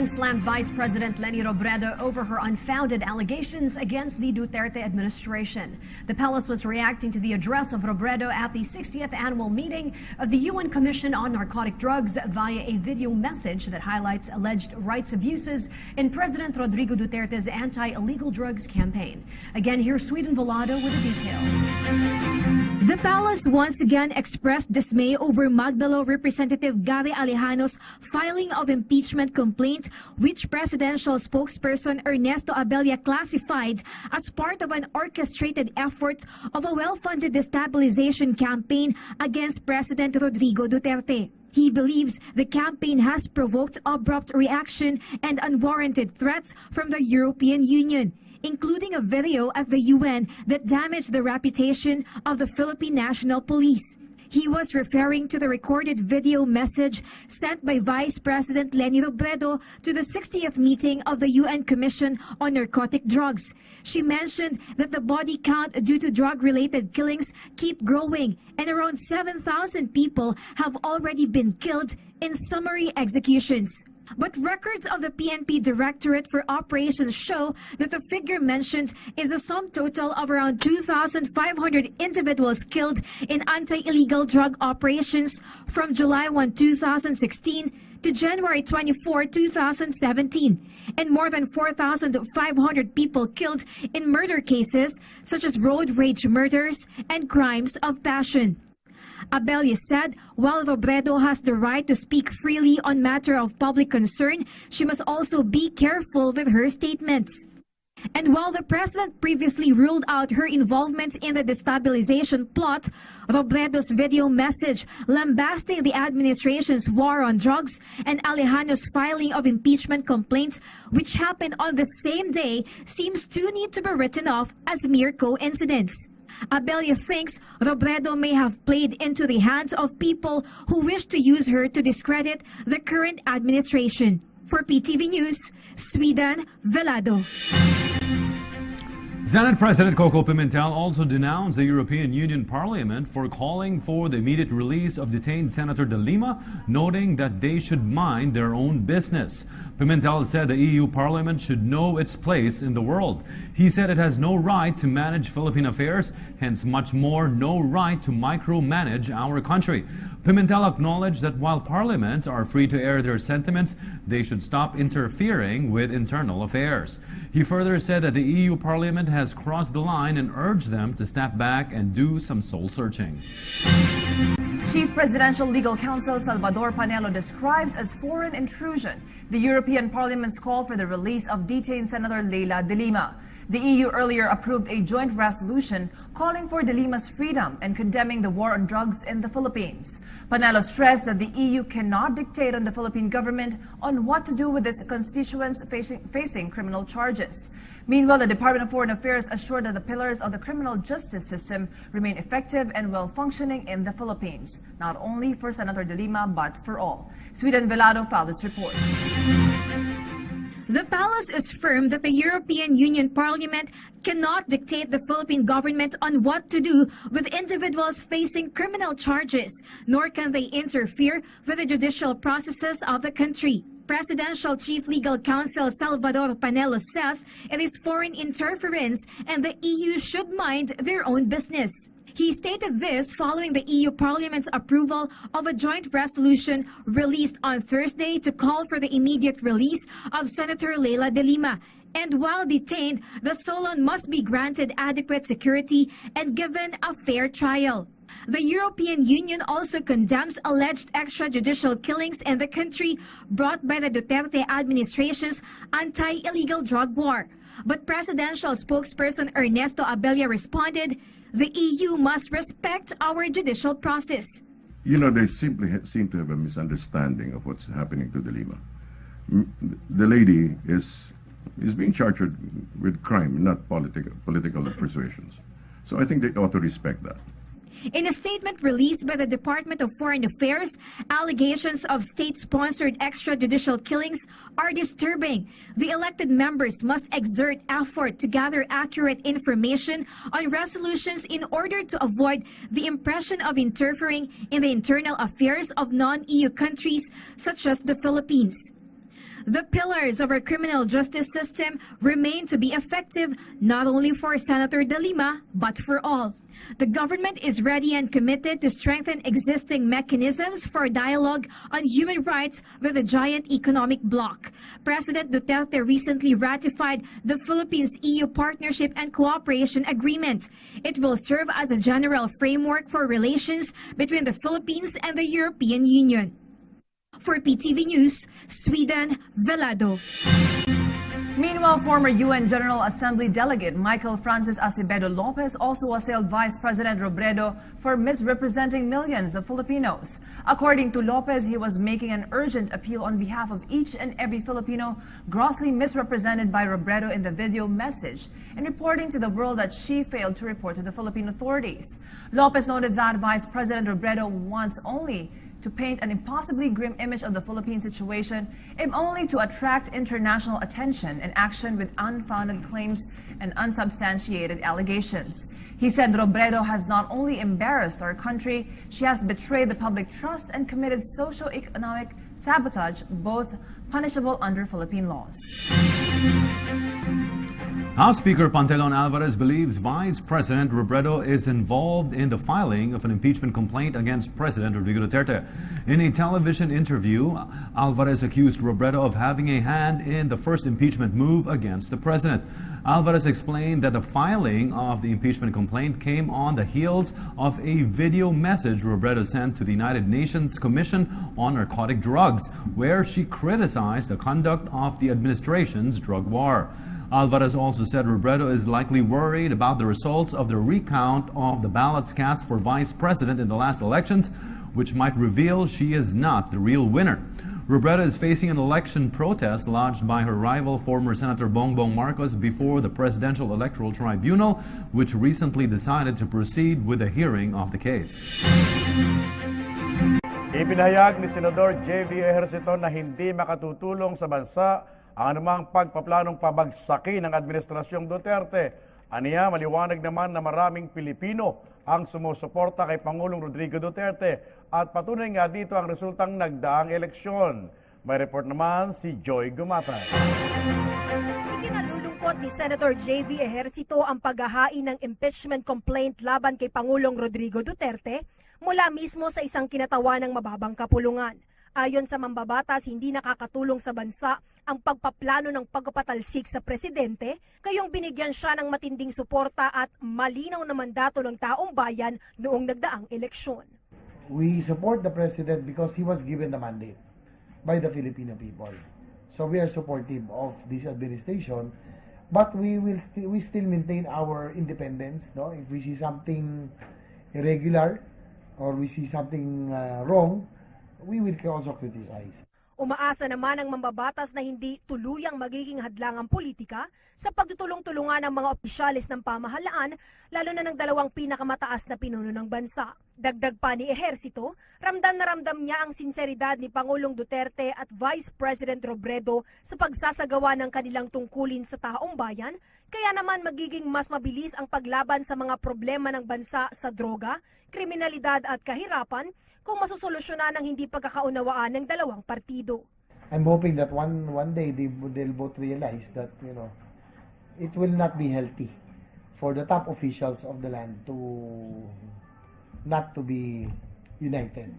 Malacanang slammed Vice President Leni Robredo over her unfounded allegations against the Duterte administration. The palace was reacting to the address of Robredo at the 60th annual meeting of the UN Commission on Narcotic Drugs via a video message that highlights alleged rights abuses in President Rodrigo Duterte's anti-illegal drugs campaign. Again, here's Sweden Volado with the details. The palace once again expressed dismay over Magdalo Representative Gary Alejano's filing of impeachment complaint, which presidential spokesperson Ernesto Abella classified as part of an orchestrated effort of a well-funded destabilization campaign against President Rodrigo Duterte. He believes the campaign has provoked abrupt reaction and unwarranted threats from the European Union, including a video at the UN that damaged the reputation of the Philippine National Police. He was referring to the recorded video message sent by Vice President Leni Robredo to the 60th meeting of the UN Commission on Narcotic Drugs. She mentioned that the body count due to drug-related killings keep growing, and around 7,000 people have already been killed in summary executions. But records of the PNP Directorate for Operations show that the figure mentioned is a sum total of around 2,500 individuals killed in anti-illegal drug operations from July 1, 2016 to January 24, 2017, and more than 4,500 people killed in murder cases such as road rage murders and crimes of passion. Abella said while Robredo has the right to speak freely on matter of public concern, she must also be careful with her statements. And while the president previously ruled out her involvement in the destabilization plot, Robredo's video message lambasting the administration's war on drugs and Alejano's filing of impeachment complaints, which happened on the same day, seems too neat to be written off as mere coincidence. Abella thinks Robredo may have played into the hands of people who wish to use her to discredit the current administration. For PTV News, Sweden Velado. Senate President Coco Pimentel also denounced the European Union Parliament for calling for the immediate release of detained Senator De Lima, noting that they should mind their own business. Pimentel said the EU Parliament should know its place in the world. He said it has no right to manage Philippine affairs, hence much more no right to micromanage our country. Pimentel acknowledged that while parliaments are free to air their sentiments, they should stop interfering with internal affairs. He further said that the EU Parliament has crossed the line and urged them to step back and do some soul-searching. Chief Presidential Legal Counsel Salvador Panelo describes as foreign intrusion the European Parliament's call for the release of detained Senator Leila De Lima. The EU earlier approved a joint resolution calling for De Lima's freedom and condemning the war on drugs in the Philippines. Panelo stressed that the EU cannot dictate on the Philippine government on what to do with its constituents facing criminal charges. Meanwhile, the Department of Foreign Affairs assured that the pillars of the criminal justice system remain effective and well-functioning in the Philippines, not only for Senator De Lima but for all. Sweden Velado filed this report. The palace is firm that the European Union Parliament cannot dictate the Philippine government on what to do with individuals facing criminal charges, nor can they interfere with the judicial processes of the country. Presidential Chief Legal Counsel Salvador Panelo says it is foreign interference and the EU should mind their own business. He stated this following the EU Parliament's approval of a joint resolution released on Thursday to call for the immediate release of Senator Leila De Lima. And while detained, the Solon must be granted adequate security and given a fair trial. The European Union also condemns alleged extrajudicial killings in the country brought by the Duterte administration's anti-illegal drug war. But presidential spokesperson Ernesto Abella responded, the EU must respect our judicial process. You know, they simply seem to have a misunderstanding of what's happening to De Lima. The lady is being charged with crime, not political persuasions. So I think they ought to respect that. In a statement released by the Department of Foreign Affairs, allegations of state-sponsored extrajudicial killings are disturbing. The elected members must exert effort to gather accurate information on resolutions in order to avoid the impression of interfering in the internal affairs of non-EU countries such as the Philippines. The pillars of our criminal justice system remain to be effective not only for Senator De Lima, but for all. The government is ready and committed to strengthen existing mechanisms for dialogue on human rights with the giant economic bloc. President Duterte recently ratified the Philippines-EU Partnership and Cooperation Agreement. It will serve as a general framework for relations between the Philippines and the European Union. For PTV News, Sweden, Velado. Meanwhile, former UN General Assembly delegate Michael Francis Acevedo Lopez also assailed Vice President Robredo for misrepresenting millions of Filipinos. According to Lopez, he was making an urgent appeal on behalf of each and every Filipino grossly misrepresented by Robredo in the video message and reporting to the world that she failed to report to the Philippine authorities. Lopez noted that Vice President Robredo wants only to paint an impossibly grim image of the Philippine situation, if only to attract international attention and action with unfounded claims and unsubstantiated allegations. He said Robredo has not only embarrassed our country, she has betrayed the public trust and committed socio-economic sabotage, both punishable under Philippine laws. House Speaker Pantelon Alvarez believes Vice President Robredo is involved in the filing of an impeachment complaint against President Rodrigo Duterte. In a television interview, Alvarez accused Robredo of having a hand in the first impeachment move against the president. Alvarez explained that the filing of the impeachment complaint came on the heels of a video message Robredo sent to the United Nations Commission on Narcotic Drugs, where she criticized the conduct of the administration's drug war. Alvarez also said Robredo is likely worried about the results of the recount of the ballots cast for vice president in the last elections, which might reveal she is not the real winner. Robredo is facing an election protest lodged by her rival, former Senator Bongbong Marcos, before the Presidential Electoral Tribunal, which recently decided to proceed with a hearing of the case. Ipinahayag ni Senador J.V. Ejercito na hindi makatutulong sa bansa ang anumang pagpaplanong pabagsakin ng Administrasyong Duterte. Aniya, maliwanag naman na maraming Pilipino ang sumusuporta kay Pangulong Rodrigo Duterte at patunay nga dito ang resultang nagdaang eleksyon. May report naman si Joy Gumatay. Ikinalulungkot ni Senator J.V. Ejercito ang paghahain ng impeachment complaint laban kay Pangulong Rodrigo Duterte mula mismo sa isang kinatawanang mababang kapulungan. Ayon sa mambabatas, hindi nakakatulong sa bansa ang pagpaplano ng pagpapatalsik sa presidente, kayong binigyan siya ng matinding suporta at malinaw na mandato ng taong bayan noong nagdaang eleksyon. We support the president because he was given the mandate by the Filipino people. So we are supportive of this administration, but we still maintain our independence. No? If we see something irregular or we see something wrong, we will also criticize. Umaasa naman ang mambabatas na hindi tuluyang magiging hadlang ang politika sa pagtutulong-tulungan ng mga opisyalis ng pamahalaan, lalo na ng dalawang pinakamataas na pinuno ng bansa. Dagdag pa ni Ejercito, ramdam na ramdam niya ang sinseridad ni Pangulong Duterte at Vice President Robredo sa pagsasagawa ng kanilang tungkulin sa taong bayan, kaya naman magiging mas mabilis ang paglaban sa mga problema ng bansa sa droga, kriminalidad at kahirapan kung masusolusyonan ang hindi pagkakaunawaan ng dalawang partido. I'm hoping that one day they'll both realize that it will not be healthy for the top officials of the land to not to be united.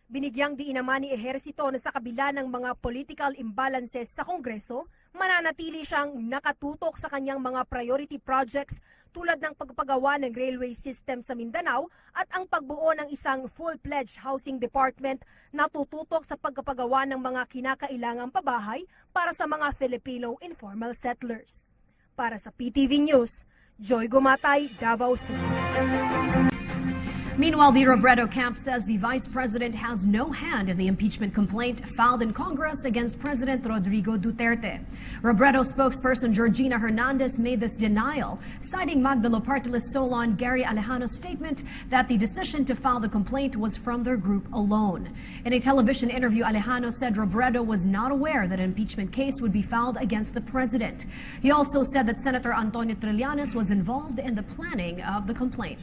Binigyang diin naman ni Ejercito na sa kabila ng mga political imbalances sa Kongreso, mananatili siyang nakatutok sa kanyang mga priority projects tulad ng pagpagawa ng railway system sa Mindanao at ang pagbuo ng isang full-fledged housing department na tututok sa pagpagawa ng mga kinakailangang pabahay para sa mga Filipino informal settlers. Para sa PTV News, Joy Gumatay, Davao City. Meanwhile, the Robredo camp says the vice president has no hand in the impeachment complaint filed in Congress against President Rodrigo Duterte. Robredo spokesperson Georgina Hernandez made this denial, citing Magdalo party list Solon Gary Alejano's statement that the decision to file the complaint was from their group alone. In a television interview, Alejano said Robredo was not aware that an impeachment case would be filed against the president. He also said that Senator Antonio Trillanes was involved in the planning of the complaint.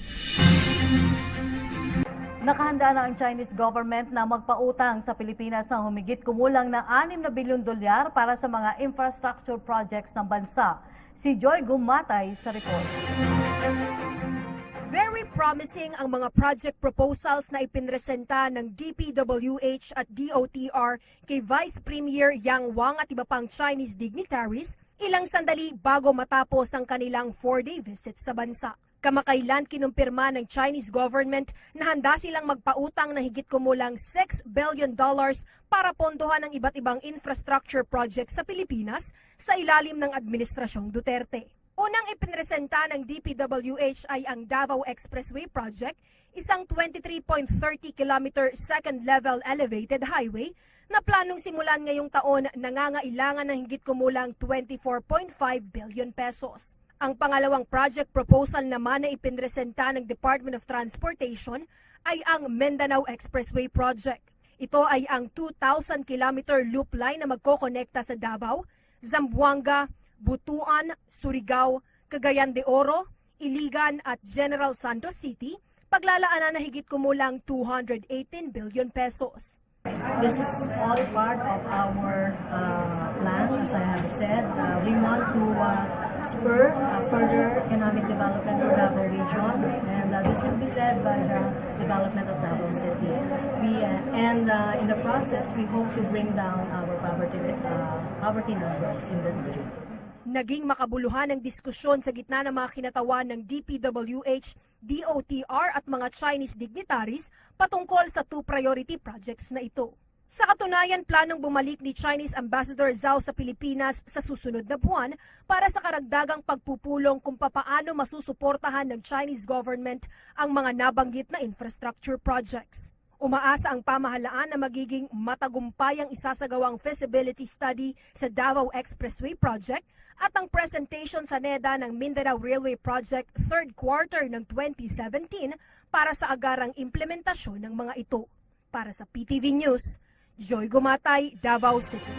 Nakahanda na ang Chinese government na magpautang sa Pilipinas ng humigit kumulang na 6 na bilyon dolyar para sa mga infrastructure projects ng bansa. Si Joy Gumatay sa report. Very promising ang mga project proposals na ipinresenta ng DPWH at DOTR kay Vice Premier Yang Wang at iba pang Chinese dignitaries ilang sandali bago matapos ang kanilang 4-day visit sa bansa. Kamakailan kinumpirma ng Chinese government na handa silang magpautang na higit kumulang $6 billion para pondohan ang iba't ibang infrastructure projects sa Pilipinas sa ilalim ng Administrasyong Duterte. Unang ipinresenta ng DPWH ay ang Davao Expressway Project, isang 23.30 km second-level elevated highway na planong simulan ngayong taon nangangailangan ng higit kumulang 24.5 billion pesos. Ang pangalawang project proposal naman na ipinresenta ng Department of Transportation ay ang Mindanao Expressway Project. Ito ay ang 2,000 km loop line na magkokonekta sa Davao, Zamboanga, Butuan, Surigao, Cagayan de Oro, Iligan at General Santos City, paglalaanan na higit kumulang 218 billion pesos. This is all part of our plan, as I have said. We want to spur further economic development for Davao region, and this will be led by the development of Davao City. In the process, we hope to bring down our poverty numbers in the region. Naging makabuluhan ang diskusyon sa gitna ng mga kinatawan ng DPWH, DOTR at mga Chinese dignitaries patungkol sa 2 priority projects na ito. Sa katunayan, planong bumalik ni Chinese Ambassador Zhao sa Pilipinas sa susunod na buwan para sa karagdagang pagpupulong kung papaano masusuportahan ng Chinese government ang mga nabanggit na infrastructure projects. Umaasa ang pamahalaan na magiging matagumpay ang isasagawang feasibility study sa Davao Expressway Project at ang presentation sa NEDA ng Mindanao Railway Project 3rd quarter ng 2017 para sa agarang implementasyon ng mga ito. Para sa PTV News, Joy Gumatay, Davao City.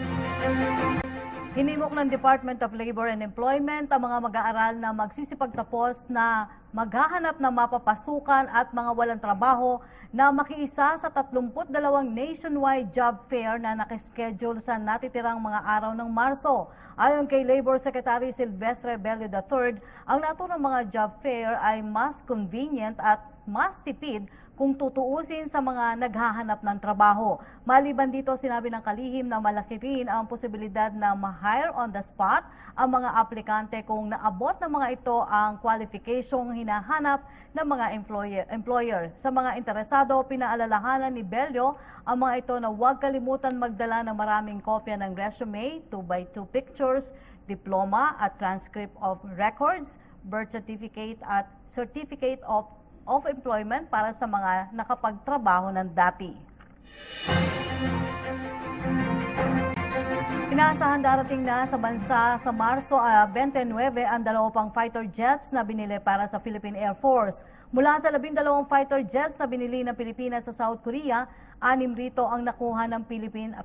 Hinimok ng Department of Labor and Employment ang mga mag-aaral na magsisipagtapos na maghahanap ng mapapasukan at mga walang trabaho na makiisa sa 32 nationwide job fair na nakaschedule sa natitirang mga araw ng Marso. Ayon kay Labor Secretary Silvestre Bello III, ang naturang mga job fair ay mas convenient at mas tipid kung tutuusin sa mga naghahanap ng trabaho. Maliban dito, sinabi ng kalihim na malaki rin ang posibilidad na ma-hire on the spot ang mga aplikante kung naabot ng mga ito ang qualificasyong hinahanap ng mga employer. Sa mga interesado, pinaalalahanan ni Bello ang mga ito na huwag kalimutan magdala ng maraming kopya ng resume, 2x2 pictures, diploma at transcript of records, birth certificate at certificate of employment para sa mga nakapagtrabaho ng dati. Inaasahan darating na sa bansa sa Marso 29 ang 2 pang fighter jets na binili para sa Philippine Air Force. Mula sa 12 fighter jets na binili ng Pilipinas sa South Korea, 6 rito ang nakuha ng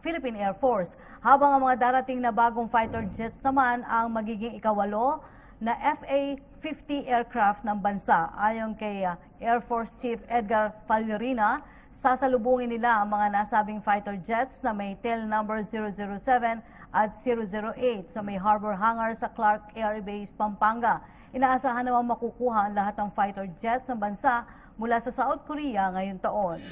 Philippine Air Force. Habang ang mga darating na bagong fighter jets naman ang magiging ikawalo na FA-50 aircraft ng bansa. Ayon kay Air Force Chief Edgar Falyorina, sasalubungin nila ang mga nasabing fighter jets na may tail number 007 at 008 sa may harbor hangar sa Clark Air Base, Pampanga. Inaasahan naman makukuha ang lahat ng fighter jets ng bansa mula sa South Korea ngayong taon.